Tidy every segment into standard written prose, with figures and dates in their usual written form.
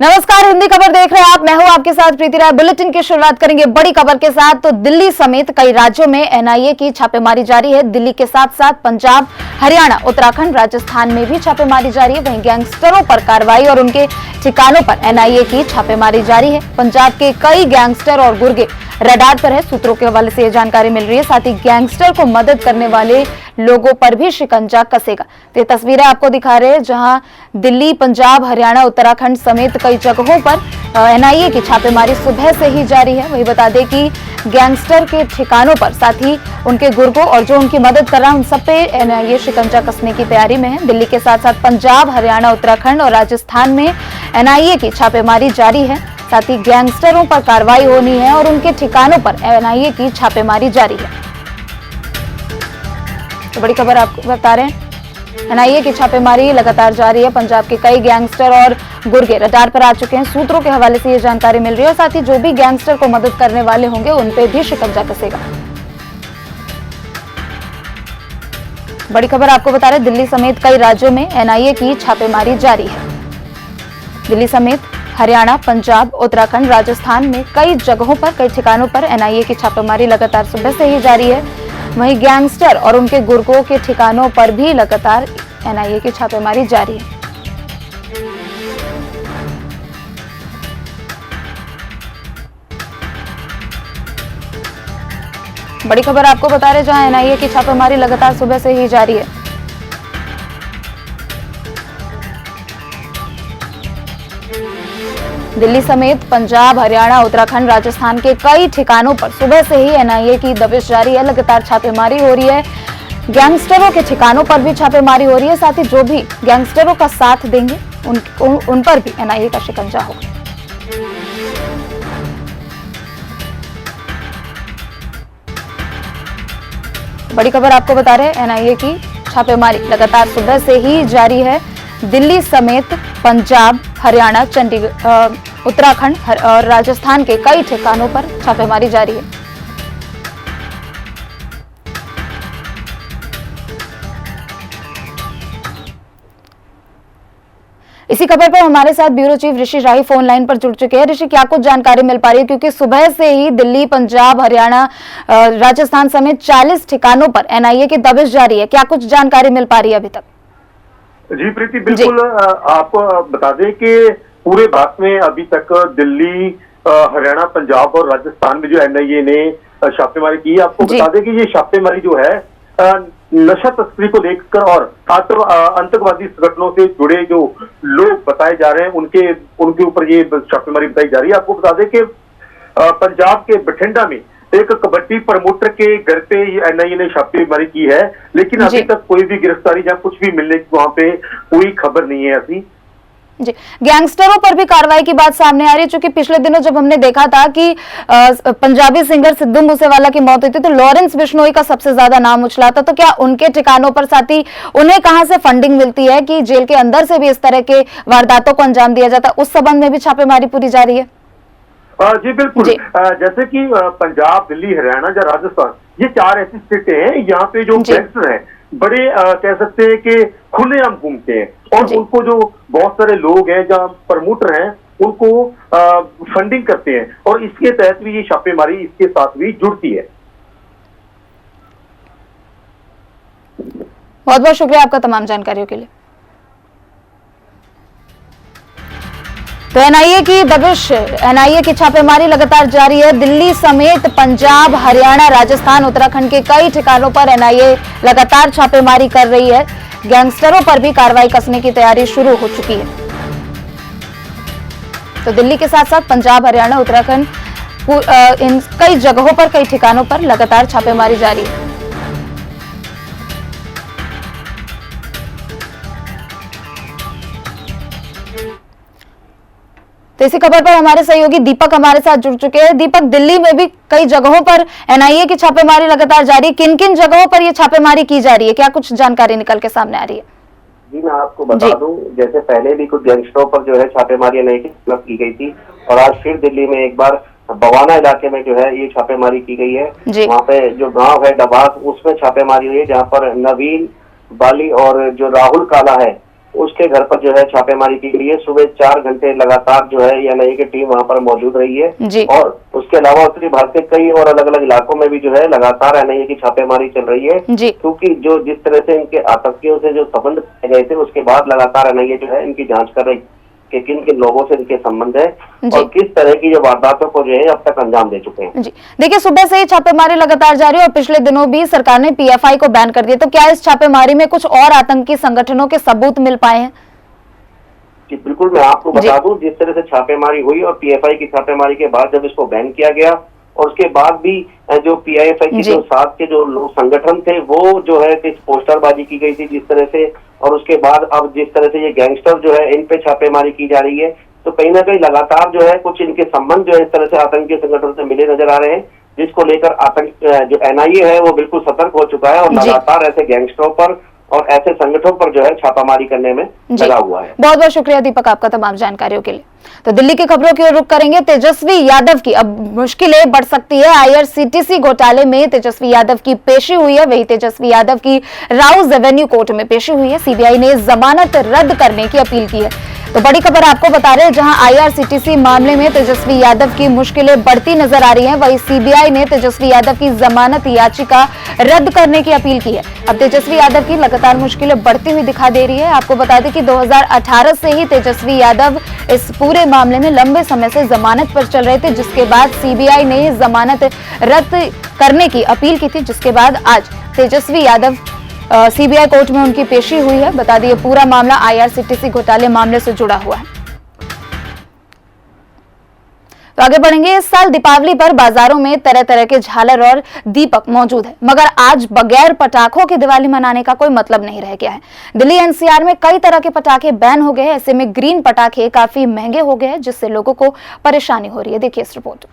नमस्कार, हिंदी खबर देख रहे हैं आप। मैं हूं आपके साथ प्रीति राय। बुलेटिन की शुरुआत करेंगे बड़ी खबर के साथ। तो दिल्ली समेत कई राज्यों में एनआईए की छापेमारी जारी है। दिल्ली के साथ साथ पंजाब, हरियाणा, उत्तराखंड, राजस्थान में भी छापेमारी जारी है। वहीं गैंगस्टरों पर कार्रवाई और उनके ठिकानों पर एनआईए की छापेमारी जारी है। पंजाब के कई गैंगस्टर और गुर्गे रडार पर है। सूत्रों के हवाले से यह जानकारी मिल रही है। साथ ही गैंगस्टर को मदद करने वाले लोगों पर भी शिकंजा कसेगा। तो ये तस्वीरें आपको दिखा रहे हैं जहां दिल्ली, पंजाब, हरियाणा, उत्तराखंड समेत कई जगहों पर एनआईए की छापेमारी सुबह से ही जारी है। वही बता दें कि गैंगस्टर के ठिकानों पर, साथ ही उनके गुर्गों और जो उनकी मदद कर रहा है उन सब पे एनआईए शिकंजा कसने की तैयारी में है। दिल्ली के साथ साथ पंजाब, हरियाणा, उत्तराखंड और राजस्थान में एनआईए की छापेमारी जारी है। साथ ही गैंगस्टरों पर कार्रवाई होनी है और उनके ठिकानों पर एनआईए की छापेमारी जारी है। तो बड़ी खबर आपको बता रहे हैं, एनआईए की छापेमारी लगातार जारी है। पंजाब के कई गैंगस्टर और गुर्गे रडार पर आ चुके हैं। सूत्रों के हवाले से ये जानकारी मिल रही है और साथ ही जो भी गैंगस्टर को मदद करने वाले होंगे उन पे भी शिकंजा कसेगा। बड़ी खबर आपको बता रहे हैं, दिल्ली समेत कई राज्यों में एनआईए की छापेमारी जारी है। दिल्ली समेत हरियाणा, पंजाब, उत्तराखंड, राजस्थान में कई जगहों पर, कई ठिकानों पर एनआईए की छापेमारी लगातार सुबह से ही जारी है। वहीं गैंगस्टर और उनके गुर्गों के ठिकानों पर भी लगातार एनआईए की छापेमारी जारी है। बड़ी खबर आपको बता रहे हैं, जहां एनआईए की छापेमारी लगातार सुबह से ही जारी है। दिल्ली समेत पंजाब, हरियाणा, उत्तराखंड, राजस्थान के कई ठिकानों पर सुबह से ही एनआईए की दबिश जारी है। लगातार छापेमारी हो रही है। गैंगस्टरों के ठिकानों पर भी छापेमारी हो रही है। साथ ही जो भी गैंगस्टरों का साथ देंगे उन पर भी एनआईए का शिकंजा होगा। बड़ी खबर आपको बता रहे हैं, एनआईए की छापेमारी लगातार सुबह से ही जारी है। दिल्ली समेत पंजाब, हरियाणा, चंडीगढ़, उत्तराखंड और राजस्थान के कई ठिकानों पर छापेमारी जारी है। इसी खबर पर हमारे साथ ब्यूरो चीफ ऋषि राही फोन लाइन पर जुड़ चुके हैं। ऋषि, क्या कुछ जानकारी मिल पा रही है, क्योंकि सुबह से ही दिल्ली, पंजाब, हरियाणा, राजस्थान समेत 40 ठिकानों पर एनआईए की दबिश जारी है। क्या कुछ जानकारी मिल पा रही है अभी तक? जी प्रीति, बिल्कुल। आपको बता दें कि पूरे भारत में अभी तक दिल्ली, हरियाणा, पंजाब और राजस्थान में जो एनआईए ने छापेमारी की है। आपको बता दें कि ये छापेमारी जो है नशा तस्करी को लेकर और आतंकवादी संगठनों से जुड़े जो लोग बताए जा रहे हैं उनके ऊपर ये छापेमारी बताई जा रही है। आपको बता दें कि पंजाब के बठिंडा में एक कबड्डी प्रमोटर के घर पे एनआईए ने छापेमारी की है, लेकिन अभी तक कोई भी गिरफ्तारी या कुछ भी मिलने की वहां पे कोई खबर नहीं है अभी। जी, गैंगस्टरों पर भी कार्रवाई की बात सामने आ रही है। चूंकि पिछले दिनों जब हमने देखा था कि पंजाबी सिंगर सिद्धू मूसेवाला की मौत हुई थी, तो लॉरेंस बिश्नोई का सबसे ज्यादा नाम उछला था। तो क्या उनके ठिकानों पर, साथ ही उन्हें कहां से फंडिंग मिलती है कि जेल के अंदर से भी इस तरह के वारदातों को अंजाम दिया जाता है, उस संबंध में भी छापेमारी पूरी जारी है? जी बिल्कुल। जैसे कि पंजाब, दिल्ली, हरियाणा या राजस्थान, ये 4 ऐसी स्टेटें हैं यहाँ पे जो गैंगस्टर हैं बड़े कह सकते हैं कि खुलेआम घूमते हैं और उनको जो बहुत सारे लोग हैं जहाँ प्रमोटर हैं उनको फंडिंग करते हैं और इसके तहत भी ये छापेमारी इसके साथ भी जुड़ती है। बहुत बहुत शुक्रिया आपका तमाम जानकारियों के लिए। तो एनआईए की दबिश, एनआईए की छापेमारी लगातार जारी है। दिल्ली समेत पंजाब, हरियाणा, राजस्थान, उत्तराखंड के कई ठिकानों पर एनआईए लगातार छापेमारी कर रही है। गैंगस्टरों पर भी कार्रवाई कसने की तैयारी शुरू हो चुकी है। तो दिल्ली के साथ साथ पंजाब, हरियाणा, उत्तराखंड, इन कई जगहों पर, कई ठिकानों पर लगातार छापेमारी जारी है। तो इसी खबर पर हमारे सहयोगी दीपक हमारे साथ जुड़ चुके हैं। दीपक, दिल्ली में भी कई जगहों पर एनआईए की छापेमारी लगातार जारी है। किन किन जगहों पर ये छापेमारी की जा रही है, क्या कुछ जानकारी निकल के सामने आ रही है? जी, मैं आपको बता दूं, जैसे पहले भी कुछ गैंगस्टरों पर जो है छापेमारी एनआईए की गई थी और आज फिर दिल्ली में एक बार बवाना इलाके में जो है ये छापेमारी की गई है। वहाँ पे जो गाँव है डबास, उसमें छापेमारी हुई है, जहाँ पर नवीन बाली और जो राहुल काला है उसके घर पर जो है छापेमारी की गई है। सुबह 4 घंटे लगातार जो है एनआईए की टीम वहां पर मौजूद रही है और उसके अलावा उत्तरी भारत के कई और अलग अलग इलाकों में भी जो है लगातार एनआईए की छापेमारी चल रही है, क्योंकि जो जिस तरह से इनके आतंकियों से जो संबंध पाए गए थे उसके बाद लगातार एनआईए जो है इनकी जांच कर रही कि किन किन लोगों से इनके संबंध है और किस तरह की जो वारदातों को जो है अब तक अंजाम दे चुके हैं। जी देखिए, सुबह से ही छापेमारी लगातार जारी है और पिछले दिनों भी सरकार ने पीएफआई को बैन कर दिया। तो क्या इस छापेमारी में कुछ और आतंकी संगठनों के सबूत मिल पाए हैं? जी बिल्कुल, मैं आपको बता दूं, जिस तरह से छापेमारी हुई और पीएफआई की छापेमारी के बाद जब इसको बैन किया गया और उसके बाद भी जो पीआईएफआई के जो साथ के जो लोग संगठन थे वो जो है कुछ पोस्टरबाजी की गई थी जिस तरह से, और उसके बाद अब जिस तरह से ये गैंगस्टर जो है इन पे छापेमारी की जा रही है, तो कहीं ना कहीं लगातार जो है कुछ इनके संबंध जो है इस तरह से आतंकी संगठन से मिले नजर आ रहे हैं, जिसको लेकर आतंक जो एनआईए है वो बिल्कुल सतर्क हो चुका है और लगातार ऐसे गैंगस्टरों पर और ऐसे संगठनों पर जो है छापामारी करने में लगा हुआ है। बहुत बहुत शुक्रिया दीपक आपका तमाम जानकारियों के लिए। तो दिल्ली की खबरों की ओर रुख करेंगे। तेजस्वी यादव की अब मुश्किलें बढ़ सकती है। आईआरसीटीसी घोटाले में तेजस्वी यादव की पेशी हुई है, वही तेजस्वी यादव की राउज एवेन्यू कोर्ट में पेशी हुई है। सीबीआई ने जमानत रद्द करने की अपील की है। तो बड़ी खबर आपको बता रहे हैं, जहां आईआरसीटीसी मामले में तेजस्वी यादव की मुश्किलें बढ़ती नजर आ रही हैं, वहीं सीबीआई ने तेजस्वी यादव की जमानत याचिका रद्द करने की अपील की है। अब तेजस्वी यादव की लगातार मुश्किलें बढ़ती हुई दिखा दे रही है। आपको बता दें कि 2018 से ही तेजस्वी यादव इस पूरे मामले में लंबे समय से जमानत पर चल रहे थे, जिसके बाद सीबीआई ने जमानत रद्द करने की अपील की थी, जिसके बाद आज तेजस्वी यादव सीबीआई कोर्ट में उनकी पेशी हुई है। बता दिए पूरा मामला आईआरसीटीसी घोटाले मामले से जुड़ा हुआ है। तो आगे बढ़ेंगे। इस साल दीपावली पर बाजारों में तरह तरह के झालर और दीपक मौजूद है, मगर आज बगैर पटाखों की दिवाली मनाने का कोई मतलब नहीं रह गया है। दिल्ली एनसीआर में कई तरह के पटाखे बैन हो गए हैं। ऐसे में ग्रीन पटाखे काफी महंगे हो गए हैं, जिससे लोगों को परेशानी हो रही है। देखिए इस रिपोर्ट।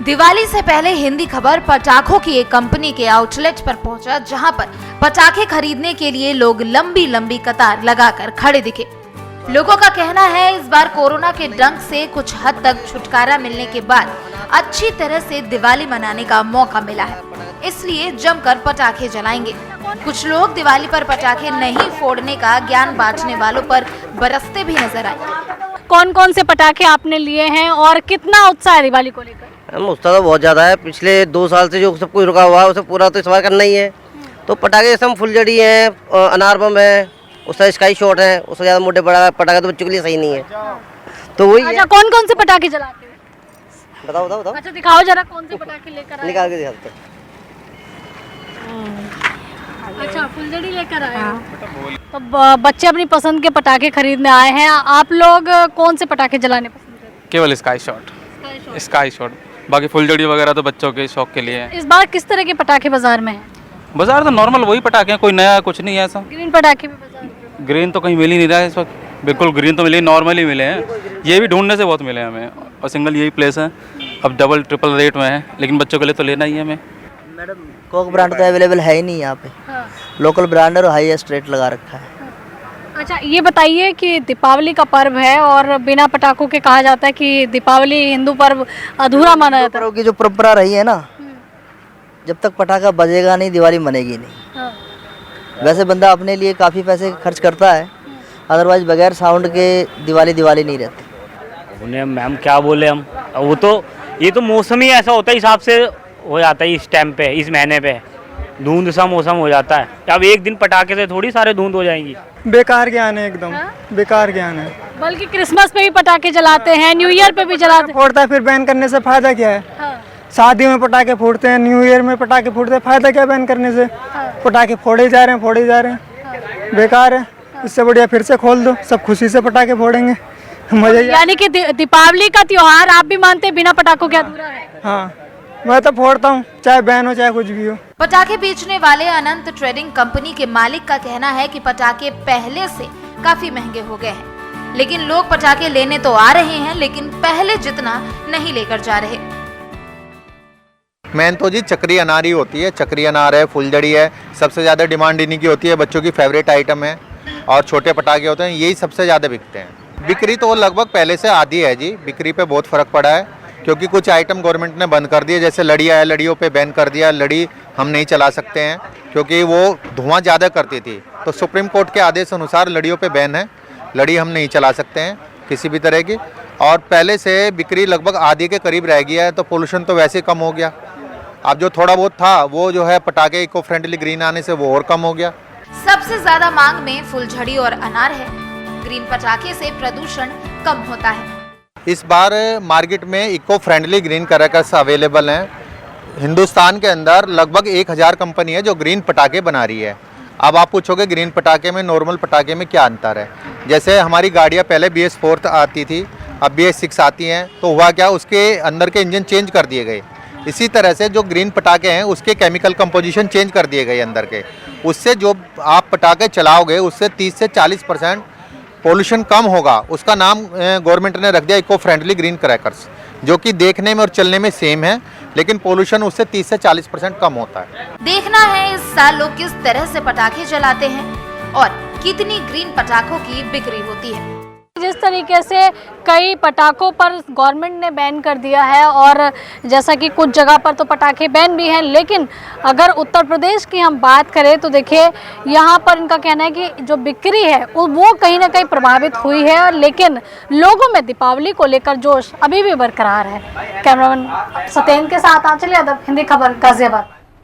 दिवाली से पहले हिंदी खबर पटाखों की एक कंपनी के आउटलेट पर पहुंचा, जहां पर पटाखे खरीदने के लिए लोग लंबी लंबी कतार लगाकर खड़े दिखे। लोगों का कहना है इस बार कोरोना के डंक से कुछ हद तक छुटकारा मिलने के बाद अच्छी तरह से दिवाली मनाने का मौका मिला है, इसलिए जमकर पटाखे जलाएंगे। कुछ लोग दिवाली पर पटाखे नहीं फोड़ने का ज्ञान बांटने वालों पर बरसते भी नजर आए। कौन कौन से पटाखे आपने लिए हैं और कितना उत्साह है दिवाली को लेकर? उत्साह तो बहुत ज़्यादा है। पिछले 2 साल से जो सब कुछ रुका हुआ है उसे पूरा तो इस बार करना ही है। तो पटाखे जैसे हम फुलझड़ी है, अनार बम है, उसका स्काई शॉट है, उससे ज़्यादा मोटे बड़ा पटाखे तो बच्चों के लिए सही नहीं है। तो वही अच्छा, कौन कौन से पटाखे जलाते हो? बताओ बताओ बताओ। अच्छा दिखाओ जरा, कौन से पटाखे लेकर आए? निकाल के दिखाते। अच्छा, फुलझड़ी लेकर आए हो। तो बच्चे अपनी पसंद के पटाखे खरीदने आए हैं। आप लोग कौन से पटाखे जलाने पसंद करते हैं? केवल स्काई शॉट। बाकी फुलझड़ी वगैरह तो बच्चों के शौक के लिए है। इस बार किस तरह के पटाखे बाजार में हैं? बाजार तो नॉर्मल वही पटाखे हैं, कोई नया कुछ नहीं है ऐसा। ग्रीन पटाखे भी बाजार में? ग्रीन तो कहीं मिल ही नहीं रहा है इस वक्त। बिल्कुल ग्रीन तो मिले, नॉर्मल ही मिले हैं। ये भी ढूंढने से बहुत मिले हैं हमें, और सिंगल यही प्लेस है। अब डबल ट्रिपल रेट में है, लेकिन बच्चों के लिए तो लेना ही है हमें। मैडम कोक ब्रांड तो अवेलेबल है ही नहीं यहाँ पे। लोकल ब्रांड और हाईएस्ट रेट लगा रखा है। अच्छा, ये बताइए कि दीपावली का पर्व है और बिना पटाखों के कहा जाता है कि दीपावली हिंदू पर्व अधूरा माना जाता है। पर्व की जो परंपरा रही है ना, जब तक पटाखा बजेगा नहीं दिवाली मनेगी नहीं। वैसे बंदा अपने लिए काफ़ी पैसे खर्च करता है, अदरवाइज बगैर साउंड के दिवाली नहीं रहती। उन्हें मैम क्या बोले हम, वो तो ये तो मौसम ही ऐसा होता है, हिसाब से हो जाता है इस टाइम पे, इस महीने पे धुंध सा मौसम हो जाता है। अब एक दिन पटाखे से थोड़ी सारे धुंध हो जाएंगी। बेकार ज्ञान है, एकदम बेकार ज्ञान है। बल्कि क्रिसमस पे भी पटाखे जलाते हैं, न्यू ईयर पे भी जलाते हैं। फोड़ता है, फिर बैन करने से फायदा क्या है? शादी में पटाखे फोड़ते हैं, न्यू ईयर में पटाखे फोड़ते हैं, फायदा क्या बैन करने से? पटाखे फोड़े जा रहे हैं, बेकार है। इससे बढ़िया फिर से खोल दो, सब खुशी से पटाखे फोड़ेंगे, मजा। यानी कि दीपावली का त्योहार आप भी मानते हैं बिना पटाखों के अधूरा है? हाँ, मैं तो फोड़ता हूँ, चाहे बैन हो चाहे कुछ भी हो। पटाखे बेचने वाले अनंत ट्रेडिंग कंपनी के मालिक का कहना है कि पटाखे पहले से काफी महंगे हो गए हैं, लेकिन लोग पटाखे लेने तो आ रहे हैं, लेकिन पहले जितना नहीं लेकर जा रहे। मेन तो जी चक्री अनार ही होती है। चक्री अनार है, फुलझड़ी है, सबसे ज़्यादा डिमांड इन्हीं की होती है। बच्चों की फेवरेट आइटम है। और छोटे पटाखे होते हैं, यही सबसे ज़्यादा बिकते हैं। बिक्री तो लगभग पहले से आधी है जी, बिक्री पे बहुत फ़र्क पड़ा है क्योंकि कुछ आइटम गवर्नमेंट ने बंद कर दिए, जैसे लड़ियाँ है, लड़ियों पे बैन कर दिया। लड़ी हम नहीं चला सकते हैं क्योंकि वो धुआं ज़्यादा करती थी, तो सुप्रीम कोर्ट के आदेश अनुसार लड़ियों पे बैन है, लड़ी हम नहीं चला सकते हैं किसी भी तरह की। और पहले से बिक्री लगभग आधी के करीब रह गया है, तो पोल्यूशन तो वैसे ही कम हो गया। अब जो थोड़ा बहुत था वो जो है पटाखे इको फ्रेंडली ग्रीन आने से वो और कम हो गया। सबसे ज्यादा मांग में फुलझड़ी और अनार है। ग्रीन पटाखे से प्रदूषण कम होता है। इस बार मार्केट में eco friendly green crackers available हैं। हिंदुस्तान के अंदर लगभग 1000 कंपनी है जो ग्रीन पटाखे बना रही है। अब आप पूछोगे ग्रीन पटाखे में नॉर्मल पटाखे में क्या अंतर है। जैसे हमारी गाड़ियाँ पहले BS4 आती थी, अब BS6 आती हैं, तो हुआ क्या, उसके अंदर के इंजन चेंज कर दिए गए। इसी तरह से जो ग्रीन पटाखे हैं उसके केमिकल कंपोजिशन चेंज कर दिए गए अंदर के, उससे जो आप पटाखे चलाओगे उससे 30 से 40% पोल्यूशन कम होगा। उसका नाम गवर्नमेंट ने रख दिया इको फ्रेंडली ग्रीन क्रैकर्स, जो कि देखने में और चलने में सेम है, लेकिन पोल्यूशन उससे 30 से 40% कम होता है। देखना है इस साल लोग किस तरह से पटाखे जलाते हैं और कितनी ग्रीन पटाखों की बिक्री होती है। जिस तरीके से कई पटाखों पर गवर्नमेंट ने बैन कर दिया है और जैसा कि कुछ जगह पर तो पटाखे बैन भी हैं, लेकिन अगर उत्तर प्रदेश की हम बात करें तो देखिए यहाँ पर इनका कहना है कि जो बिक्री है वो कहीं ना कहीं प्रभावित हुई है, लेकिन लोगों में दीपावली को लेकर जोश अभी भी बरकरार है। कैमरामैन सत्येंद्र के साथ आंचल यादव, हिंदी खबर, गाजियाबाद।